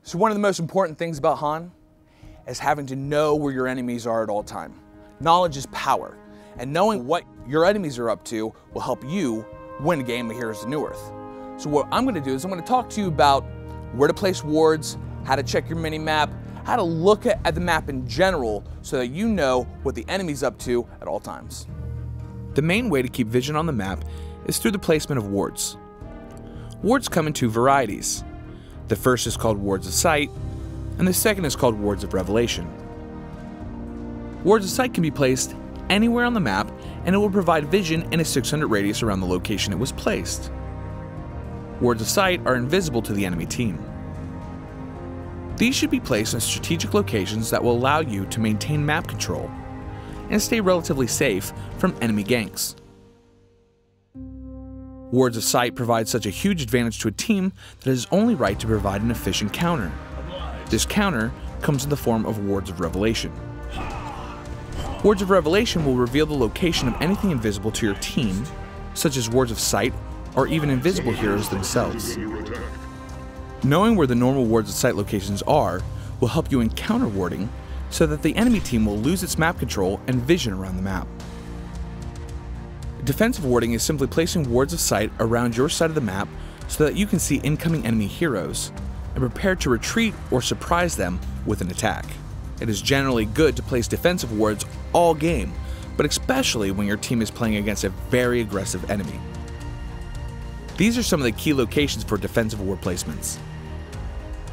So one of the most important things about Han is having to know where your enemies are at all time. Knowledge is power, and knowing what your enemies are up to will help you win a game of Heroes of Newerth. So what I'm going to do is I'm going to talk to you about where to place wards, how to check your mini-map, how to look at the map in general so that you know what the enemy's up to at all times. The main way to keep vision on the map is through the placement of wards. Wards come in two varieties. The first is called Wards of Sight, and the second is called Wards of Revelation. Wards of Sight can be placed anywhere on the map, and it will provide vision in a 600 radius around the location it was placed. Wards of Sight are invisible to the enemy team. These should be placed in strategic locations that will allow you to maintain map control and stay relatively safe from enemy ganks. Wards of Sight provide such a huge advantage to a team that it is only right to provide an efficient counter. This counter comes in the form of Wards of Revelation. Wards of Revelation will reveal the location of anything invisible to your team, such as Wards of Sight or even invisible heroes themselves. Knowing where the normal Wards of Sight locations are will help you in counter warding so that the enemy team will lose its map control and vision around the map. Defensive warding is simply placing Wards of Sight around your side of the map so that you can see incoming enemy heroes and prepare to retreat or surprise them with an attack. It is generally good to place defensive wards all game, but especially when your team is playing against a very aggressive enemy. These are some of the key locations for defensive ward placements.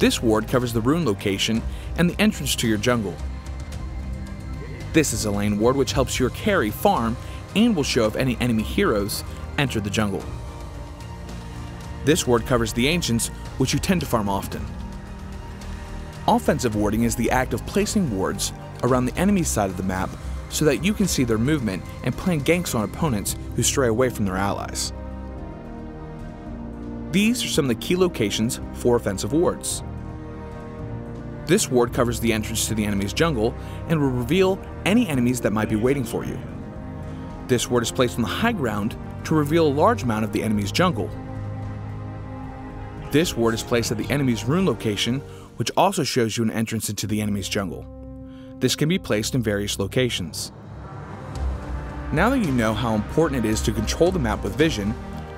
This ward covers the rune location and the entrance to your jungle. This is a lane ward which helps your carry farm and will show if any enemy heroes enter the jungle. This ward covers the ancients, which you tend to farm often. Offensive warding is the act of placing wards around the enemy's side of the map so that you can see their movement and playing ganks on opponents who stray away from their allies. These are some of the key locations for offensive wards. This ward covers the entrance to the enemy's jungle and will reveal any enemies that might be waiting for you. This ward is placed on the high ground to reveal a large amount of the enemy's jungle. This ward is placed at the enemy's rune location, which also shows you an entrance into the enemy's jungle. This can be placed in various locations. Now that you know how important it is to control the map with vision,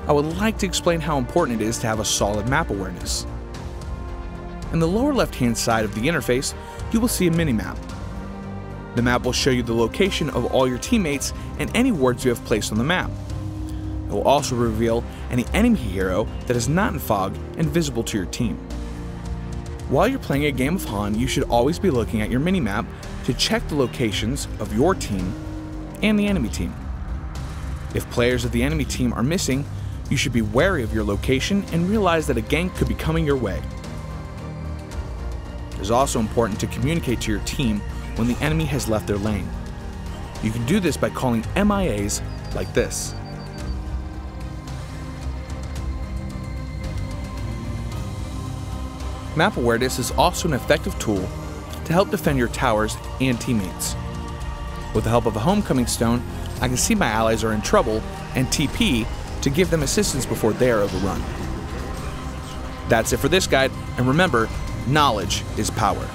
I would like to explain how important it is to have a solid map awareness. In the lower left-hand side of the interface, you will see a mini-map. The map will show you the location of all your teammates and any wards you have placed on the map. It will also reveal any enemy hero that is not in fog and visible to your team. While you're playing a game of Han, you should always be looking at your mini-map to check the locations of your team and the enemy team. If players of the enemy team are missing, you should be wary of your location and realize that a gank could be coming your way. It is also important to communicate to your team when the enemy has left their lane. You can do this by calling MIAs like this. Map awareness is also an effective tool to help defend your towers and teammates. With the help of a homecoming stone, I can see my allies are in trouble and TP to give them assistance before they are overrun. That's it for this guide, and remember, knowledge is power.